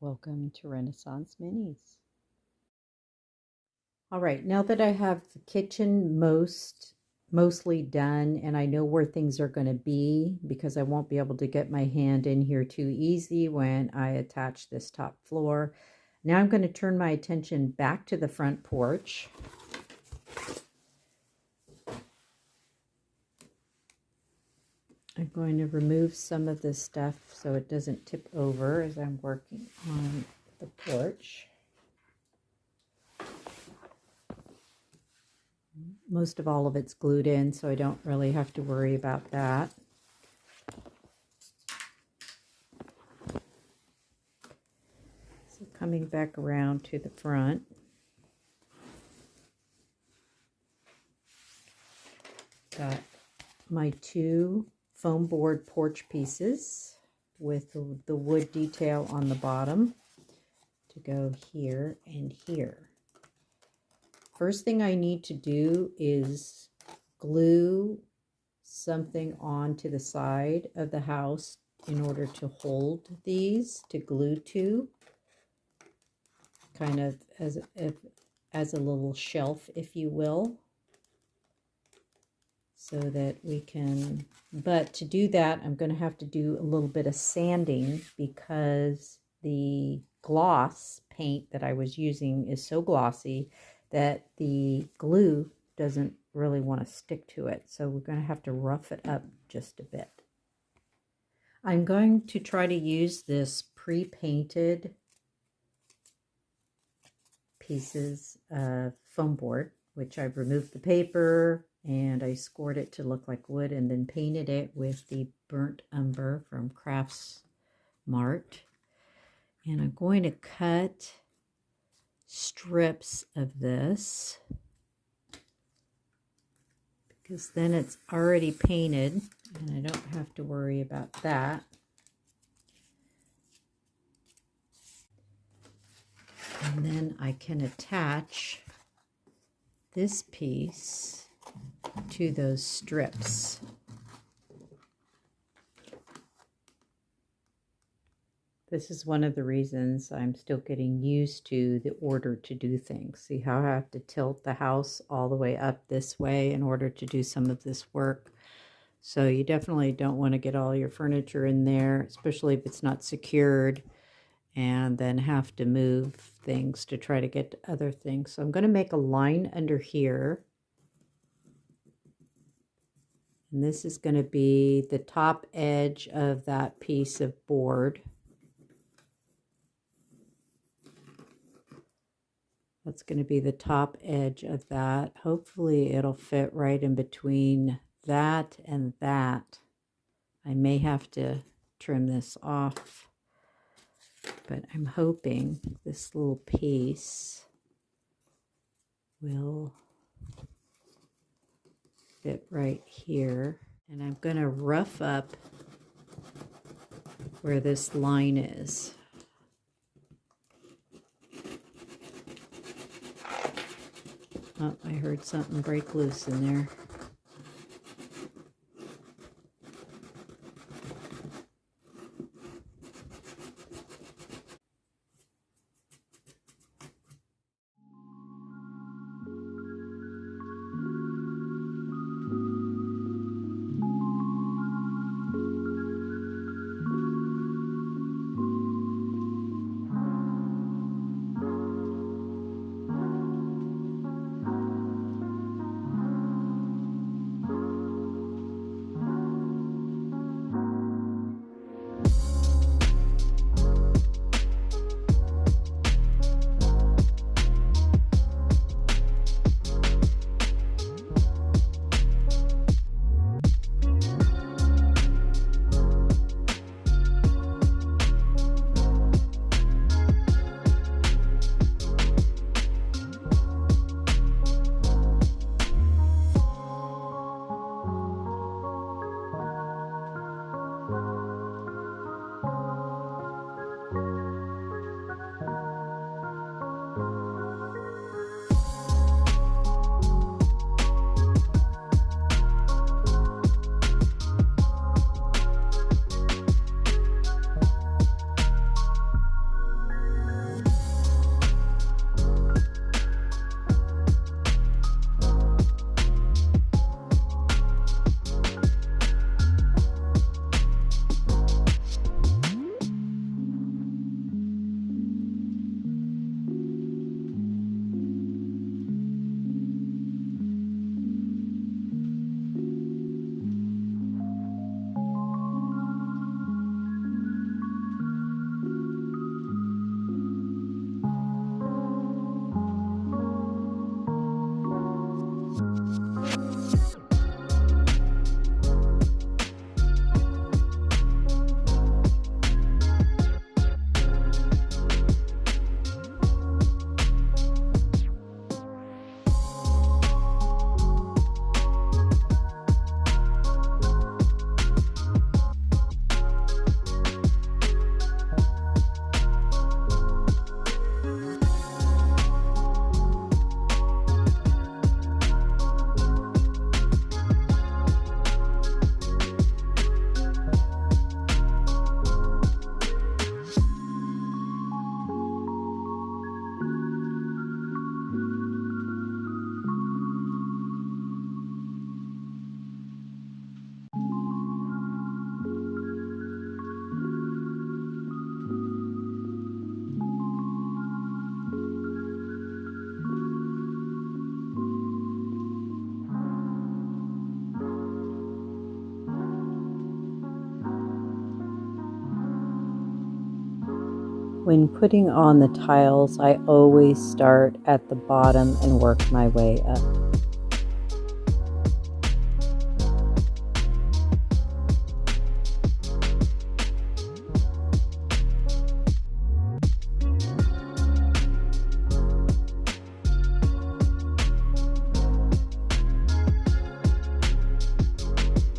Welcome to Renaissance Minis. All right, now that I have the kitchen mostly done and I know where things are going to be, because I won't be able to get my hand in here too easy when I attach this top floor. Now I'm going to turn my attention back to the front porch. I'm going to remove some of this stuff so it doesn't tip over as I'm working on the porch. Most of all of it's glued in, so I don't really have to worry about that. So coming back around to the front. Got my two foam board porch pieces with the wood detail on the bottom to go here and here. First thing I need to do is glue something onto the side of the house in order to hold these, to glue to, kind of as a little shelf, if you will. So that we can, but to do that, I'm going to have to do a little bit of sanding because the gloss paint that I was using is so glossy that the glue doesn't really want to stick to it. So we're going to have to rough it up just a bit. I'm going to try to use this pre-painted pieces of foam board, which I've removed the paper, and I scored it to look like wood and then painted it with the Burnt Umber from Crafts Mart. And I'm going to cut strips of this because then it's already painted and I don't have to worry about that. And then I can attach this piece to those strips. This is one of the reasons I'm still getting used to the order to do things. See how I have to tilt the house all the way up this way in order to do some of this work. So you definitely don't want to get all your furniture in there, especially if it's not secured, and then have to move things to try to get to other things. So I'm going to make a line under here. And this is going to be the top edge of that piece of board. That's going to be the top edge of that. Hopefully it'll fit right in between that and that. I may have to trim this off, but I'm hoping this little piece will fit right here. And I'm going to rough up where this line is. Oh, I heard something break loose in there. When putting on the tiles, I always start at the bottom and work my way up.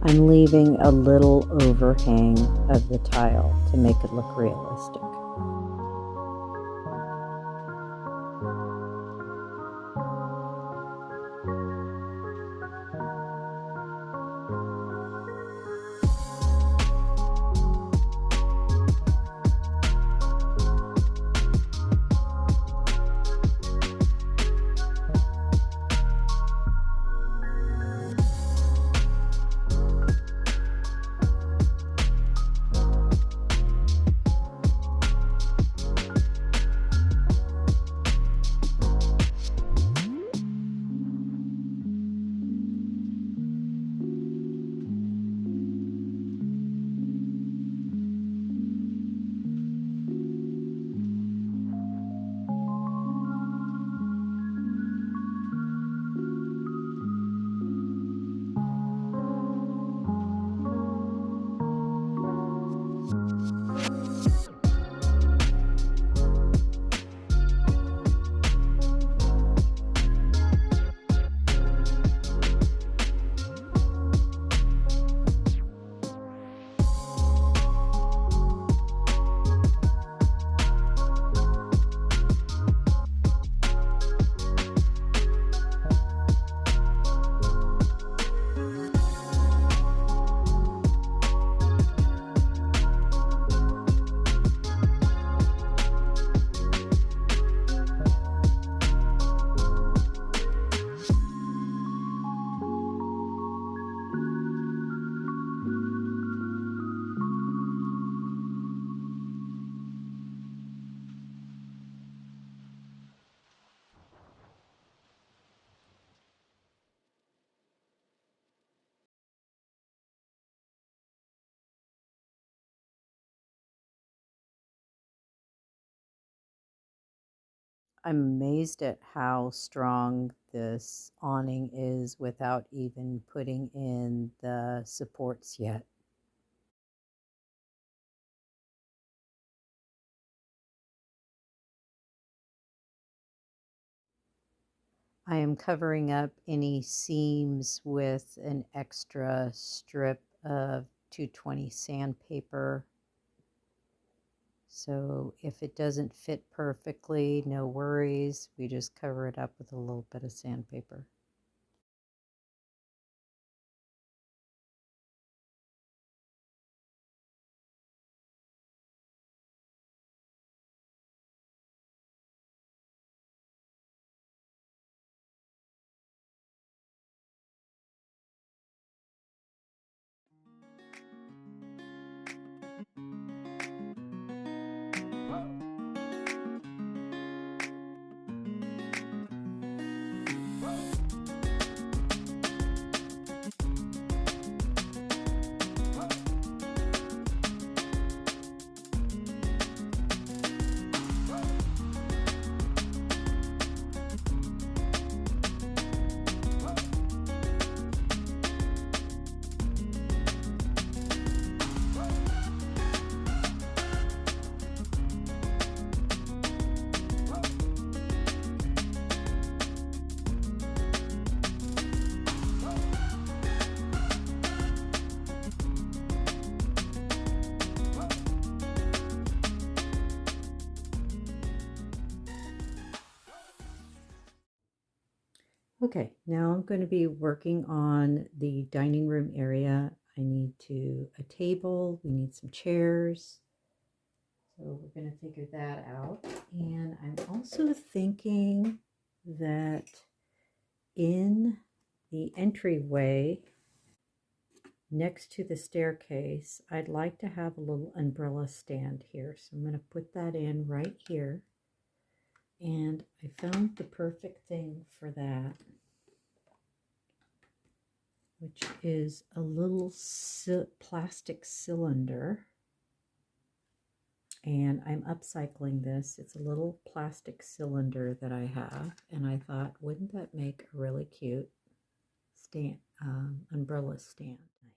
I'm leaving a little overhang of the tile to make it look realistic. I'm amazed at how strong this awning is without even putting in the supports yet. I am covering up any seams with an extra strip of 220 sandpaper. So if it doesn't fit perfectly, no worries. We just cover it up with a little bit of sandpaper. Okay, now I'm going to be working on the dining room area. I need a table, we need some chairs. So we're going to figure that out. And I'm also thinking that in the entryway next to the staircase, I'd like to have a little umbrella stand here. So I'm going to put that in right here. And I found the perfect thing for that, which is a little plastic cylinder. And I'm upcycling this. It's a little plastic cylinder that I have, and I thought, wouldn't that make a really cute stand, umbrella stand knife?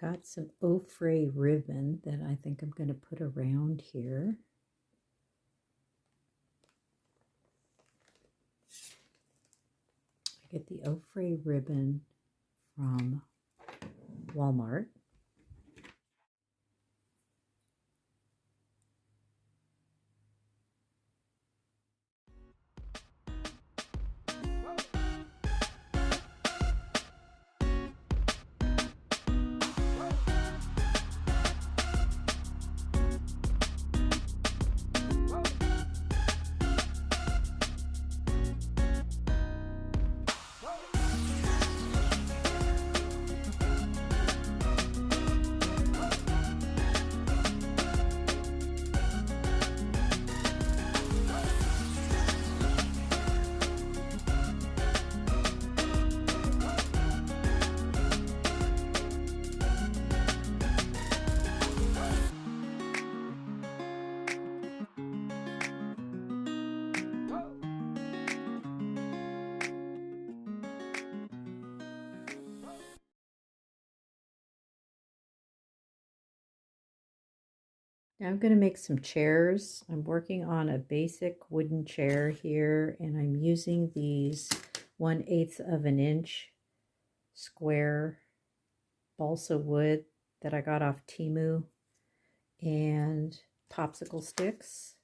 I've got some fray ribbon that I think I'm going to put around here. I get the fray ribbon from Walmart. Now I'm going to make some chairs. I'm working on a basic wooden chair here, and I'm using these 1/8 of an inch square balsa wood that I got off Temu, and popsicle sticks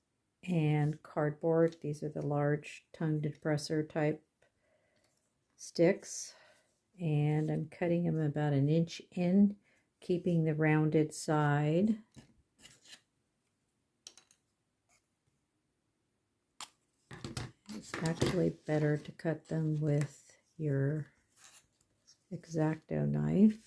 and cardboard. These are the large tongue depressor type sticks, and I'm cutting them about an inch in, keeping the rounded side. It's actually better to cut them with your X-Acto knife.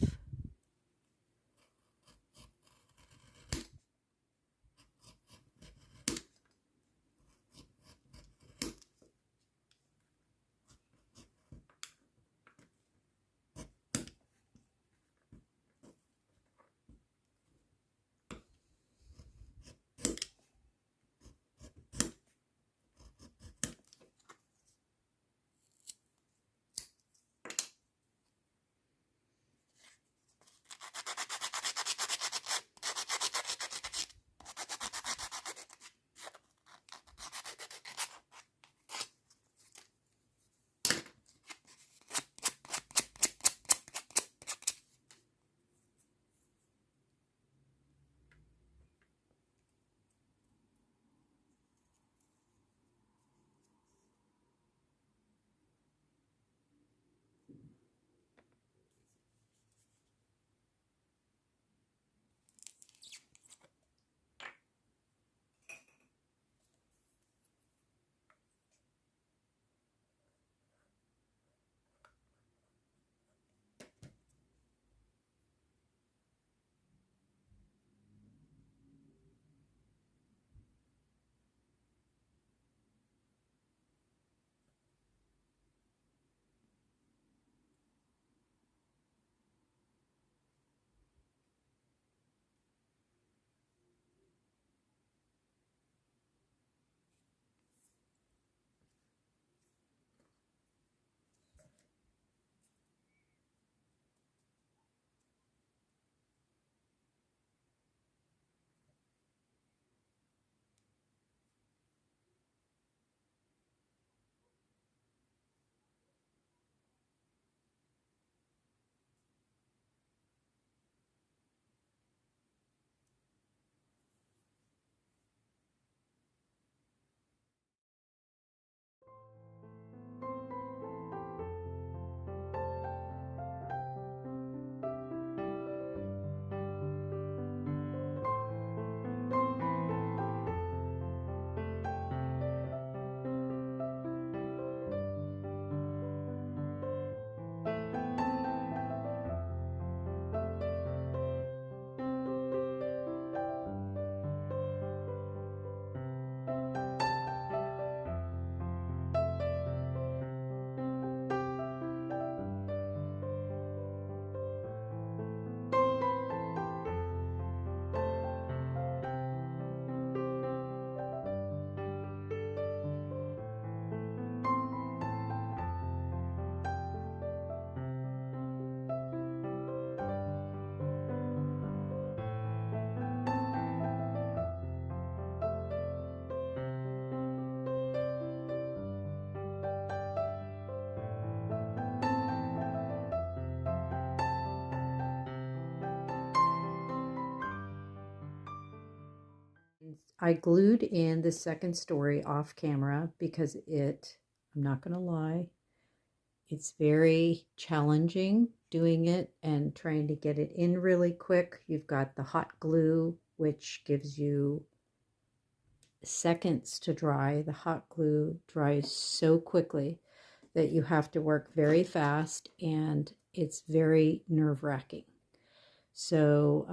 I glued in the second story off camera because I'm not going to lie, it's very challenging doing it and trying to get it in really quick. You've got the hot glue, which gives you seconds to dry. The hot glue dries so quickly that you have to work very fast, and it's very nerve-wracking. So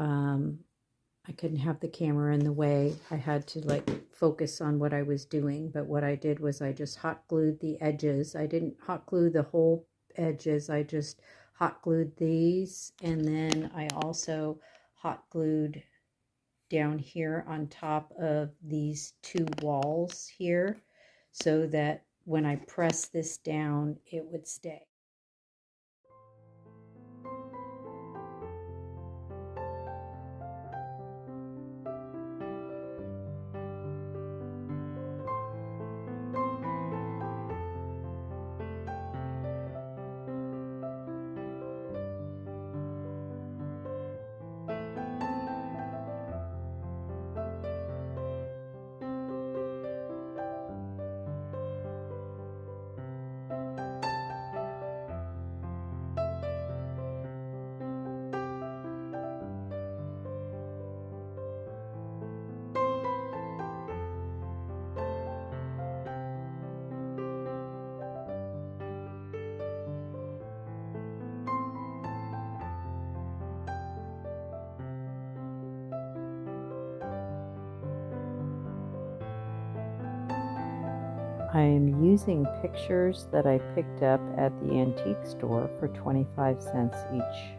I couldn't have the camera in the way. I had to like focus on what I was doing. But what I did was I just hot glued the edges. I didn't hot glue the whole edges. I just hot glued these. And then I also hot glued down here on top of these two walls here, so that when I press this down, it would stay. I am using pictures that I picked up at the antique store for 25 cents each.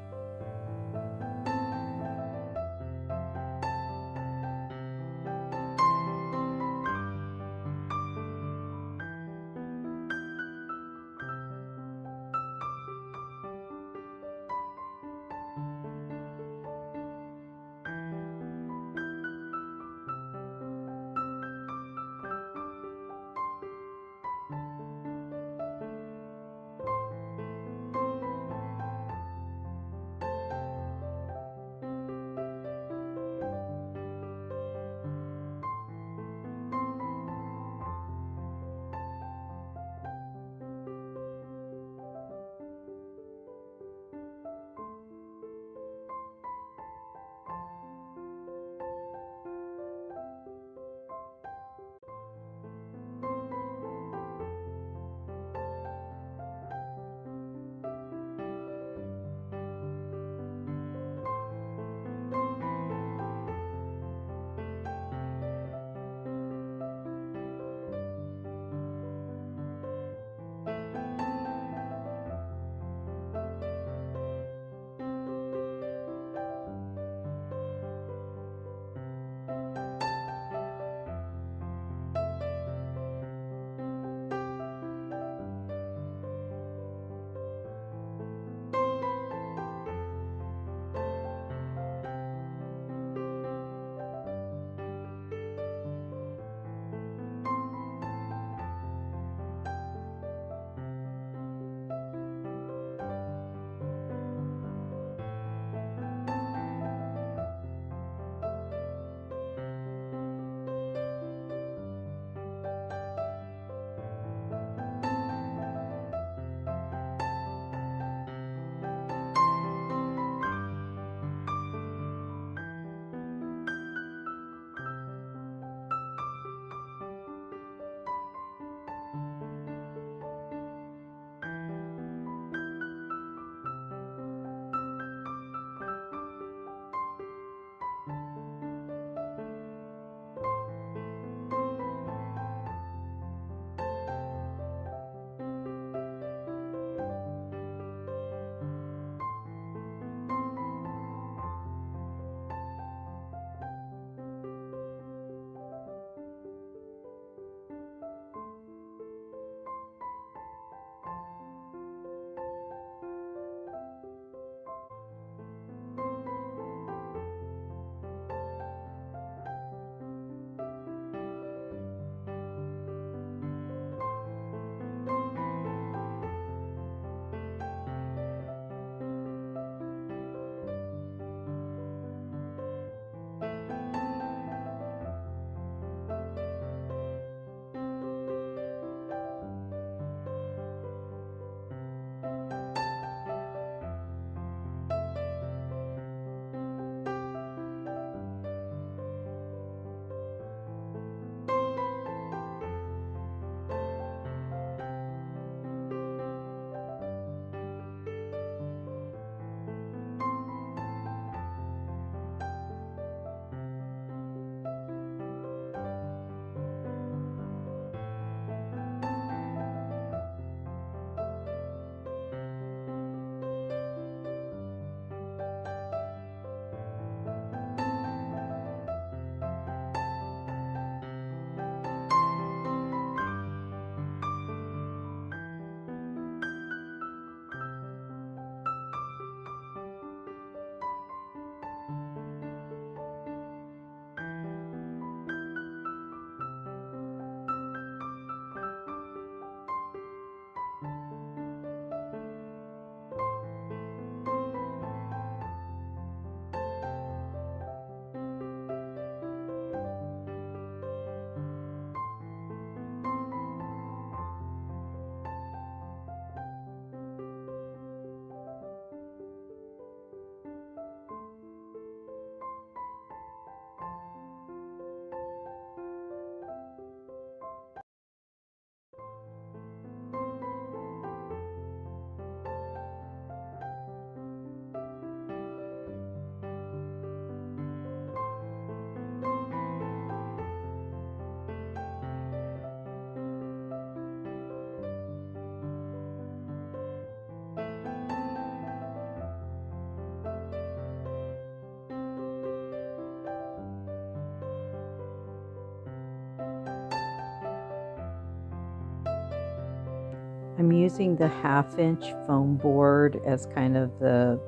I'm using the 1/2 inch foam board as kind of the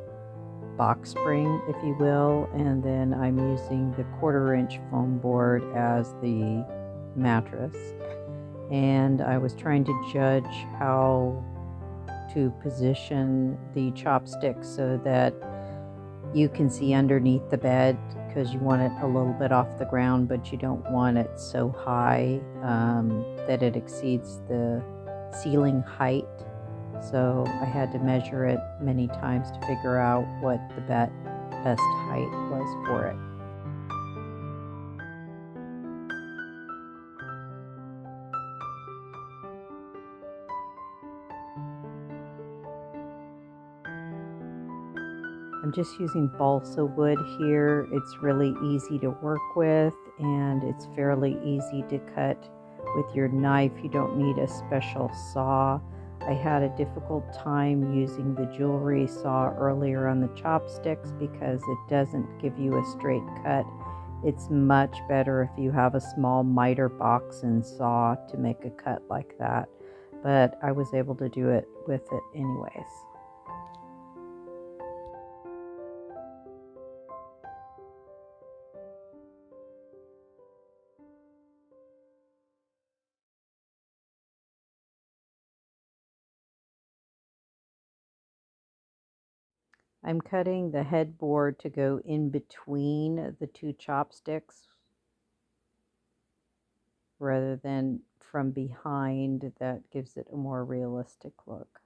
box spring, if you will, and then I'm using the 1/4 inch foam board as the mattress. And I was trying to judge how to position the chopsticks so that you can see underneath the bed, because you want it a little bit off the ground, but you don't want it so high that it exceeds the ceiling height. So I had to measure it many times to figure out what the best height was for it. I'm just using balsa wood here. It's really easy to work with, and it's fairly easy to cut with your knife. You don't need a special saw. I had a difficult time using the jewelry saw earlier on the chopsticks because it doesn't give you a straight cut. It's much better if you have a small miter box and saw to make a cut like that, but I was able to do it with it anyways. I'm cutting the headboard to go in between the two chopsticks rather than from behind. That gives it a more realistic look.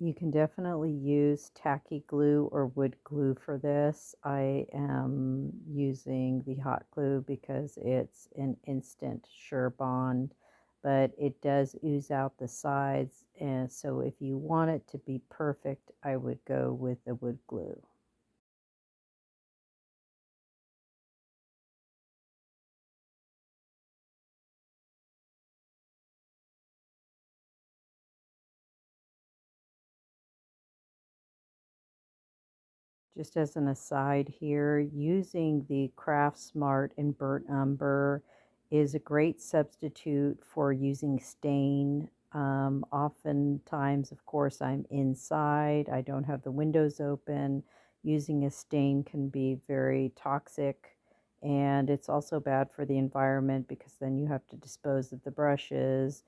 You can definitely use tacky glue or wood glue for this. I am using the hot glue because it's an instant sure bond, but it does ooze out the sides, and so if you want it to be perfect, I would go with the wood glue. Just as an aside here, using the Craft Smart and Burnt Umber is a great substitute for using stain. Oftentimes, of course, I'm inside. I don't have the windows open. Using a stain can be very toxic, and it's also bad for the environment because then you have to dispose of the brushes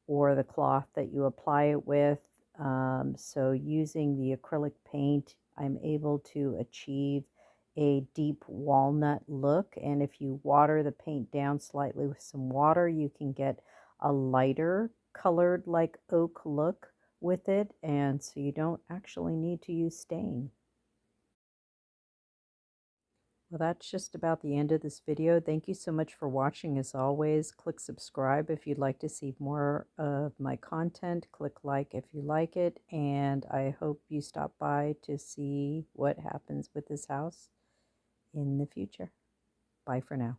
or the cloth that you apply it with. So using the acrylic paint, I'm able to achieve a deep walnut look. And if you water the paint down slightly with some water, you can get a lighter colored like oak look with it. And so you don't actually need to use stain. Well, that's just about the end of this video. Thank you so much for watching. As always, click subscribe if you'd like to see more of my content. Click like if you like it. And I hope you stop by to see what happens with this house in the future. Bye for now.